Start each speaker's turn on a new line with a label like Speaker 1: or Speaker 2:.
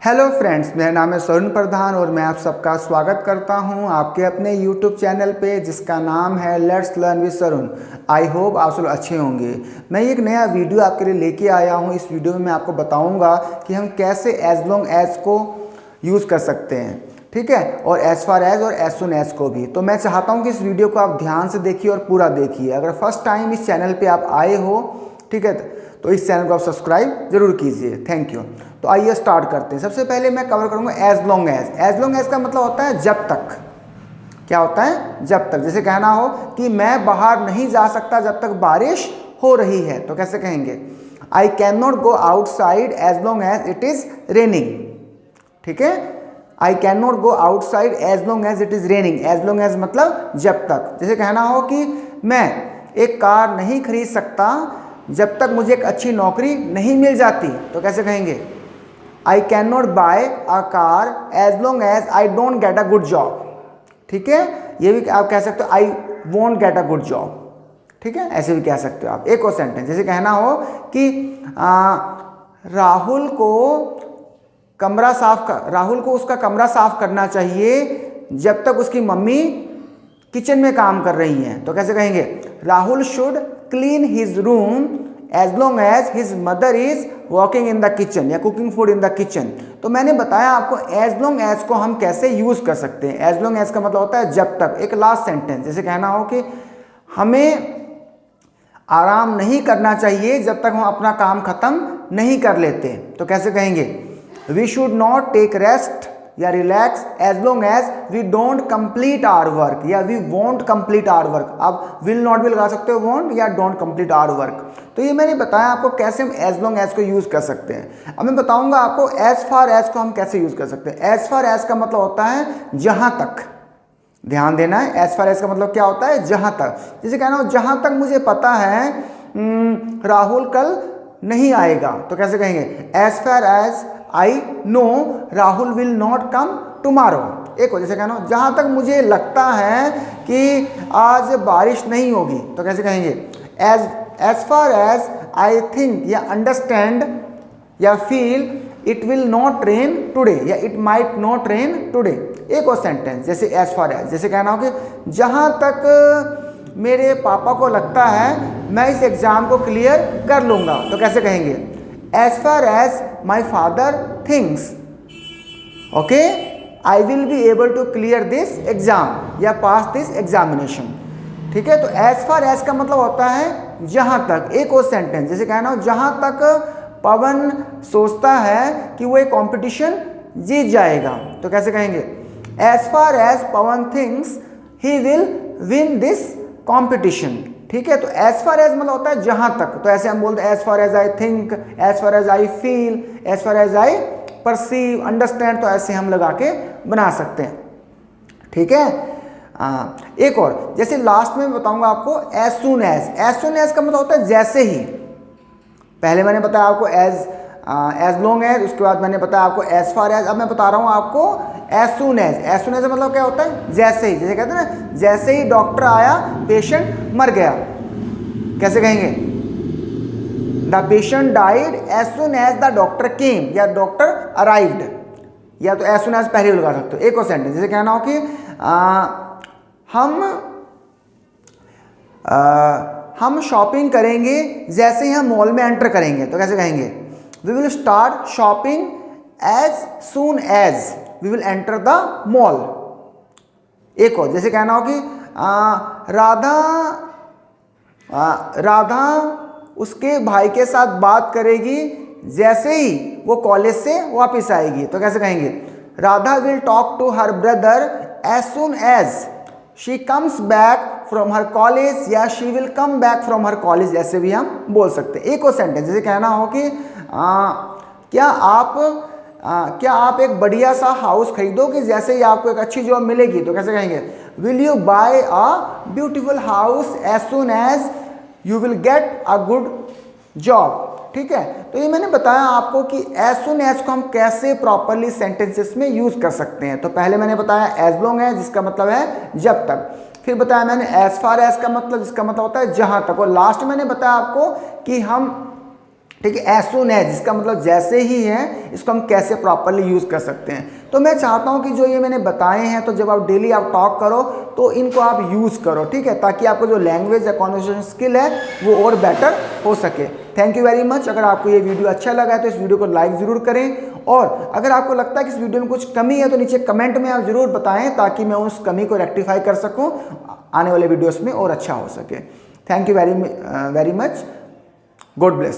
Speaker 1: Hello friends, मेरा नाम है सरुण प्रधान और मैं आप सबका स्वागत करता हूं आपके अपने यूट्यूब चैनल पे जिसका नाम है let's learn with सरुण। I hope आप सब अच्छे होंगे। मैं एक नया वीडियो आपके लिए लेके आया हूं। इस वीडियो में मैं आपको बताऊंगा कि हम कैसे एज लॉन्ग एज को यूज़ कर सकते हैं, ठीक है, और एज फार एज और एज सुन एज को भी। तो मैं चाहता हूँ कि इस वीडियो को आप ध्यान से देखिए और पूरा देखिए। अगर फर्स्ट टाइम इस चैनल पर आप आए हो, ठीक है, तो इस चैनल को आप सब्सक्राइब जरूर कीजिए। Thank you. तो आइए स्टार्ट करते हैं। सबसे पहले मैं कवर करूंगा as long as. As long as का मतलब होता है जब तक। क्या होता है? जब तक। जैसे कहना हो कि मैं बाहर नहीं जा सकता जब तक बारिश हो रही है, तो कैसे कहेंगे? I can not go outside as long as it is raining. ठीक है, I can not go outside as long as it is raining. As long as मतलब जब तक। जैसे कहना हो कि मैं एक कार नहीं खरीद सकता जब तक मुझे एक अच्छी नौकरी नहीं मिल जाती, तो कैसे कहेंगे? I can not buy a car as long as I don't get a good job. ठीक है, ये भी आप कह सकते हो I won't get a good job. ठीक है, ऐसे भी कह सकते हो आप। एक और सेंटेंस, जैसे कहना हो कि राहुल को उसका कमरा साफ करना चाहिए जब तक उसकी मम्मी किचन में काम कर रही हैं, तो कैसे कहेंगे? Rahul should clean his room as long as his mother is working in the kitchen या cooking food in the kitchen. तो मैंने बताया आपको एज लॉन्ग एज को हम कैसे यूज कर सकते हैं। एज लॉन्ग एज का मतलब होता है जब तक। एक लास्ट सेंटेंस, जैसे कहना हो कि हमें आराम नहीं करना चाहिए जब तक हम अपना काम खत्म नहीं कर लेते, तो कैसे कहेंगे? We should not take rest या relax as long as we don't complete our work या we won't complete our work. आप विल नॉट भी लगा सकते हो, वोंट या डोंट कंप्लीट आवर वर्क। तो ये मैंने बताया आपको कैसे हम एज लॉन्ग एज को यूज कर सकते हैं। अब मैं बताऊंगा आपको एज फार एज को हम कैसे यूज कर सकते हैं। एज फार एज का मतलब होता है जहां तक। ध्यान देना है, एज फार एज का मतलब क्या होता है? जहां तक। जैसे कहना हो जहां तक मुझे पता है राहुल कल नहीं आएगा, तो कैसे कहेंगे? As far as I know Rahul will not come tomorrow. एक हो, जैसे कहना हो जहां तक मुझे लगता है कि आज बारिश नहीं होगी, तो कैसे कहेंगे? As far as I think या अंडरस्टैंड या feel it will not rain today या it might not rain today. एक और सेंटेंस, जैसे एज फार एज, जैसे कहना हो कि जहां तक मेरे पापा को लगता है मैं इस एग्जाम को क्लियर कर लूंगा, तो कैसे कहेंगे? As far as my father thinks okay I will be able to clear this exam या पास दिस एग्जामिनेशन। ठीक है, तो एज फार एज का मतलब होता है जहां तक। एक और सेंटेंस, जैसे कहना हो जहां तक पवन सोचता है कि वो एक कंपटीशन जीत जाएगा, तो कैसे कहेंगे? As far as Pawan thinks he will win this competition. ठीक है, तो एज फार एज मतलब होता है जहां तक। तो ऐसे हम बोलते हैं as far as I think, as far as I feel, as far as I perceive, understand, तो ऐसे हम लगा के बना सकते हैं। ठीक है, एक और, जैसे लास्ट में बताऊंगा आपको as soon as. As soon as का मतलब होता है जैसे ही। पहले मैंने बताया आपको एज लॉन्ग एज, उसके बाद मैंने बताया आपको एज फार एज। अब मैं बता रहा हूं आपको as soon as. As soon as मतलब क्या होता है? जैसे ही। जैसे कहते हैं ना, जैसे ही डॉक्टर आया पेशेंट मर गया, कैसे कहेंगे? The patient died as soon as the doctor came या डॉक्टर अराइव्ड, या तो एज सुन एज पहले लगा सकते हो। एक और सेंटेंस, जैसे कहना हो कि हम शॉपिंग करेंगे जैसे ही हम मॉल में एंटर करेंगे, तो कैसे कहेंगे? We will start shopping as soon as we will enter the mall. एक और, जैसे कहना हो कि राधा उसके भाई के साथ बात करेगी जैसे ही वो कॉलेज से वापस आएगी, तो कैसे कहेंगे? Radha will talk to her brother as soon as she comes back from her college या she will come back from her college, ऐसे भी हम बोल सकते हैं। एक और सेंटेंस, जैसे कहना हो कि क्या आप एक बढ़िया सा हाउस खरीदोगे जैसे ही आपको एक अच्छी जॉब मिलेगी, तो कैसे कहेंगे? Will you buy a beautiful house as soon as you will get a good job. ठीक है, तो ये मैंने बताया आपको कि एज सुन एज को हम कैसे प्रॉपरली सेंटेंसेस में यूज कर सकते हैं। तो पहले मैंने बताया एज लॉन्ग एज, जिसका मतलब है जब तक। फिर बताया मैंने एज फार एज का मतलब, जिसका मतलब होता है जहां तक। और लास्ट मैंने बताया आपको कि हम ठीक है। एज सून एज इसका मतलब जैसे ही है, इसको हम कैसे प्रॉपरली यूज़ कर सकते हैं। तो मैं चाहता हूं कि जो ये मैंने बताए हैं, तो जब आप डेली आप टॉक करो तो इनको आप यूज़ करो, ठीक है, ताकि आपको जो लैंग्वेज या कॉन्वर्सेशन स्किल है वो और बेटर हो सके। Thank you very much. अगर आपको ये वीडियो अच्छा लगा है तो इस वीडियो को लाइक ज़रूर करें, और अगर आपको लगता है कि इस वीडियो में कुछ कमी है तो नीचे कमेंट में आप ज़रूर बताएं, ताकि मैं उस कमी को रेक्टिफाई कर सकूँ आने वाले वीडियोज़ में और अच्छा हो सके। Thank you very much. God bless.